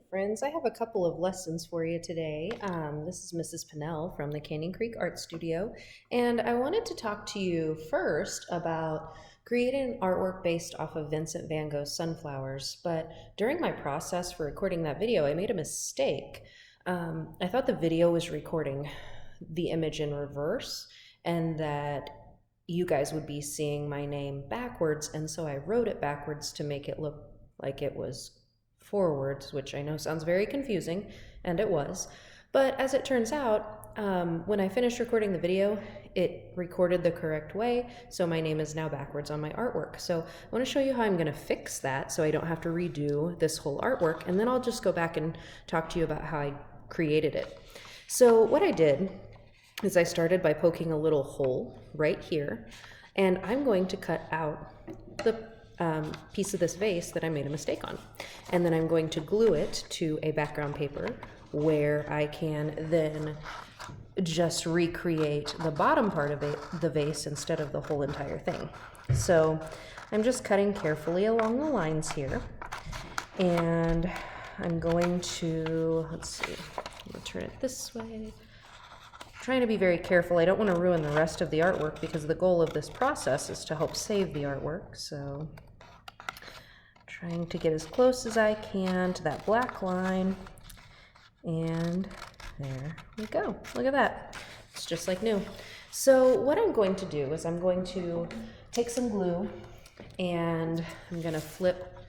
Friends, I have a couple of lessons for you today. This is Mrs. Pinnell from the Canyon Creek Art Studio, and I wanted to talk to you first about creating artwork based off of Vincent van Gogh's Sunflowers. But during my process for recording that video, I made a mistake. I thought the video was recording the image in reverse and that you guys would be seeing my name backwards, and so I wrote it backwards to make it look like it was forwards, which I know sounds very confusing, and it was. But as it turns out, when I finished recording the video, it recorded the correct way, so my name is now backwards on my artwork. So I want to show you how I'm going to fix that so I don't have to redo this whole artwork, and then I'll just go back and talk to you about how I created it. So what I did is I started by poking a little hole right here, and I'm going to cut out the piece of this vase that I made a mistake on. And then I'm going to glue it to a background paper where I can then just recreate the bottom part of the vase instead of the whole entire thing. So I'm just cutting carefully along the lines here. And I'm going to, let's see, I'm going to turn it this way. Trying to be very careful. I don't want to ruin the rest of the artwork because the goal of this process is to help save the artwork. So trying to get as close as I can to that black line, and there we go. Look at that. It's just like new. So what I'm going to do is I'm going to take some glue and I'm going to flip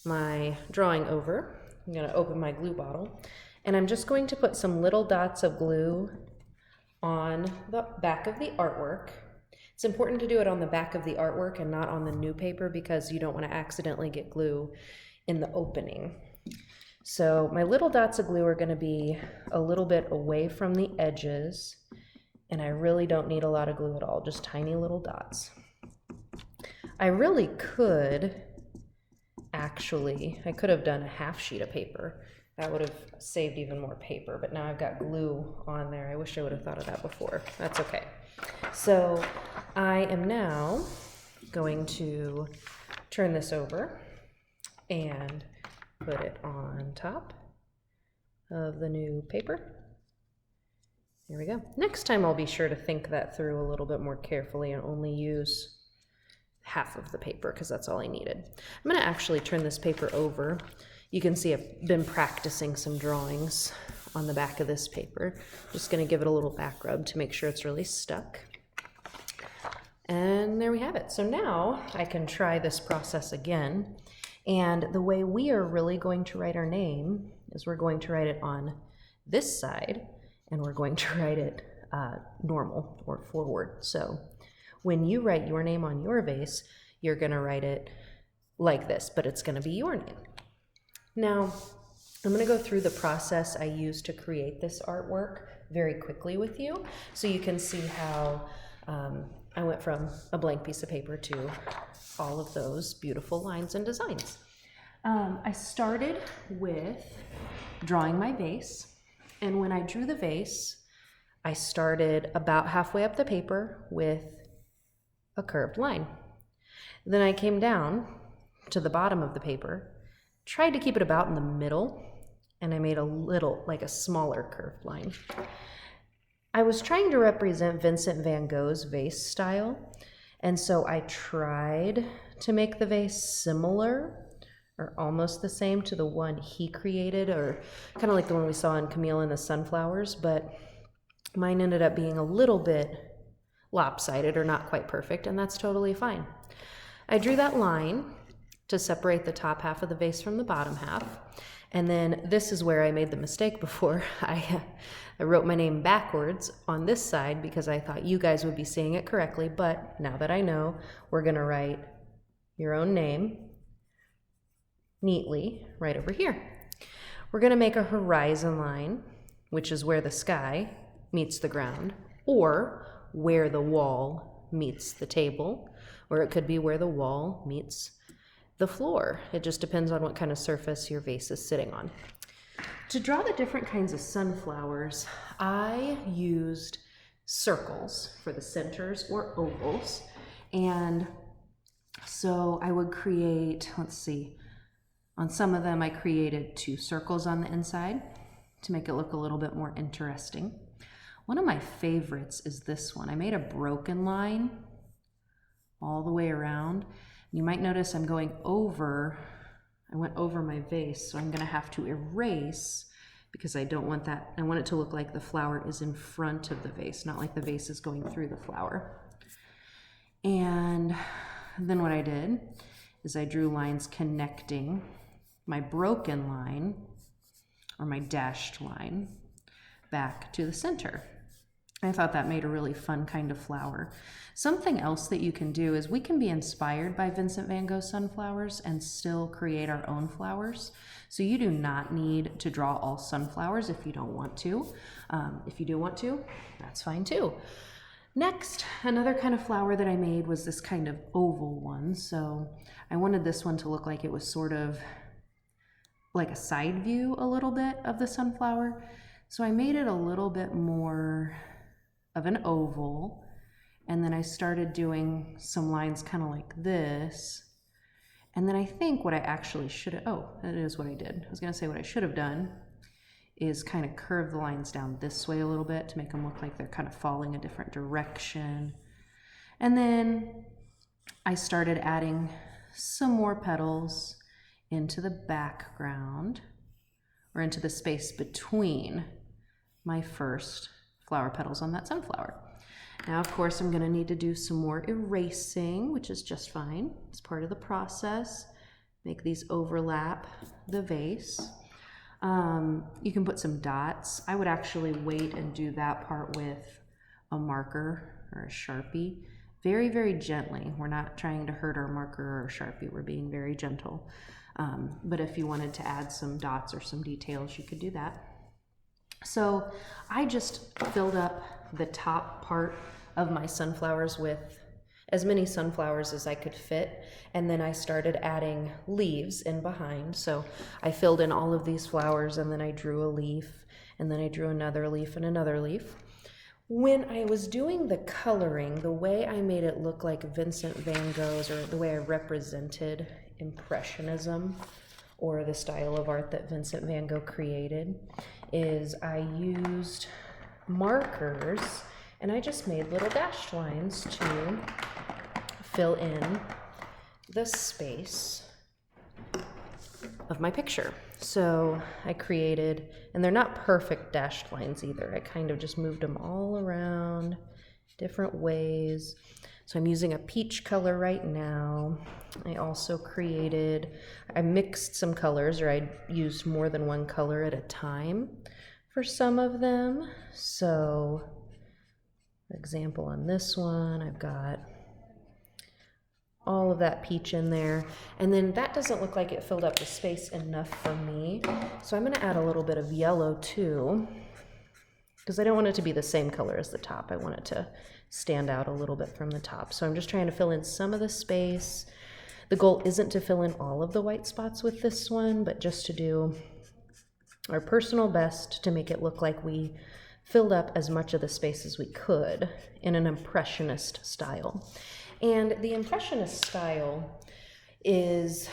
my drawing over. I'm going to open my glue bottle and I'm just going to put some little dots of glue on the back of the artwork. It's important to do it on the back of the artwork and not on the new paper because you don't want to accidentally get glue in the opening. So my little dots of glue are going to be a little bit away from the edges, and I really don't need a lot of glue at all, just tiny little dots. I really could, I could have done a half sheet of paper. That would have saved even more paper, but now I've got glue on there. I wish I would have thought of that before. That's okay. So I am now going to turn this over and put it on top of the new paper. Here we go. Next time I'll be sure to think that through a little bit more carefully and only use half of the paper because that's all I needed. I'm going to actually turn this paper over. You can see I've been practicing some drawings on the back of this paper. Just going to give it a little back rub to make sure it's really stuck. And there we have it. So now I can try this process again. And the way we are really going to write our name is we're going to write it on this side and we're going to write it normal or forward. So when you write your name on your vase, you're going to write it like this, but it's going to be your name. Now, I'm going to go through the process I used to create this artwork very quickly with you, so you can see how I went from a blank piece of paper to all of those beautiful lines and designs. I started with drawing my vase, and when I drew the vase, I started about halfway up the paper with a curved line. Then I came down to the bottom of the paper, tried to keep it about in the middle, and I made a little, like a smaller curved line. I was trying to represent Vincent van Gogh's vase style, and so I tried to make the vase similar or almost the same to the one he created, or kind of like the one we saw in Camille and the Sunflowers, but mine ended up being a little bit lopsided or not quite perfect, and that's totally fine. I drew that line to separate the top half of the vase from the bottom half. And then this is where I made the mistake before. I wrote my name backwards on this side because I thought you guys would be seeing it correctly, but now that I know, we're gonna write your own name neatly right over here. We're gonna make a horizon line, which is where the sky meets the ground, or where the wall meets the table, or it could be where the wall meets the floor. It just depends on what kind of surface your vase is sitting on. To draw the different kinds of sunflowers, I used circles for the centers or ovals. And so I would create, let's see, On some of them, I created 2 circles on the inside to make it look a little bit more interesting. One of my favorites is this one. I made a broken line all the way around. You might notice I went over my vase, so I'm gonna have to erase because I don't want that. I want it to look like the flower is in front of the vase, not like the vase is going through the flower. And then what I did is I drew lines connecting my broken line, or my dashed line, back to the center. I thought that made a really fun kind of flower. Something else that you can do is we can be inspired by Vincent van Gogh's sunflowers and still create our own flowers. So you do not need to draw all sunflowers if you don't want to. If you do want to, that's fine too. Next, another kind of flower that I made was this kind of oval one. So I wanted this one to look like it was sort of like a side view a little bit of the sunflower. So I made it a little bit more of an oval, and then I started doing some lines kind of like this. And then I think what I actually should have, oh, that is what I did. I was gonna say what I should have done is kind of curve the lines down this way a little bit to make them look like they're kind of falling a different direction. And then I started adding some more petals into the background, or into the space between my first flower petals on that sunflower. Now, of course, I'm gonna need to do some more erasing, which is just fine. It's part of the process. Make these overlap the vase. You can put some dots. I would actually wait and do that part with a marker or a Sharpie. Very, very gently. We're not trying to hurt our marker or Sharpie. We're being very gentle. But if you wanted to add some dots or some details, you could do that. So I just filled up the top part of my sunflowers with as many sunflowers as I could fit, and then I started adding leaves in behind. So I filled in all of these flowers, and then I drew a leaf, and then I drew another leaf and another leaf. When I was doing the coloring, the way I made it look like Vincent van Gogh's, or the way I represented Impressionism, or the style of art that Vincent van Gogh created, is I used markers and I just made little dashed lines to fill in the space of my picture. So I created, and they're not perfect dashed lines either. I kind of just moved them all around different ways. So I'm using a peach color right now. I also I mixed some colors, or I used more than one color at a time for some of them. So, for example, on this one, I've got all of that peach in there. And then that doesn't look like it filled up the space enough for me. So I'm gonna add a little bit of yellow too, because I don't want it to be the same color as the top. I want it to stand out a little bit from the top. So I'm just trying to fill in some of the space. The goal isn't to fill in all of the white spots with this one, but just to do our personal best to make it look like we filled up as much of the space as we could in an Impressionist style. And the Impressionist style is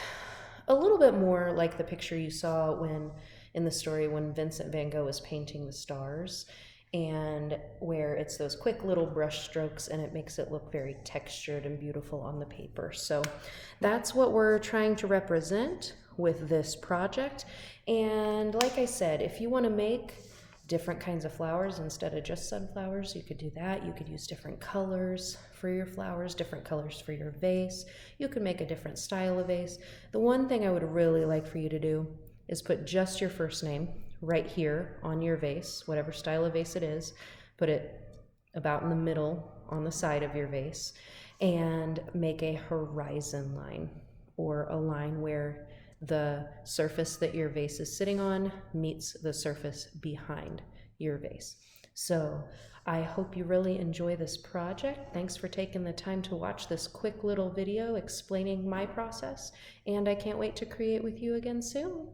a little bit more like the picture you saw in the story when Vincent van Gogh was painting the stars, and where it's those quick little brush strokes and it makes it look very textured and beautiful on the paper. So that's what we're trying to represent with this project. And like I said, if you want to make different kinds of flowers instead of just sunflowers, you could do that. You could use different colors for your flowers, different colors for your vase. You could make a different style of vase. The one thing I would really like for you to do is put just your first name right here on your vase, whatever style of vase it is. Put it about in the middle on the side of your vase, and make a horizon line, or a line where the surface that your vase is sitting on meets the surface behind your vase. So I hope you really enjoy this project. Thanks for taking the time to watch this quick little video explaining my process, and I can't wait to create with you again soon.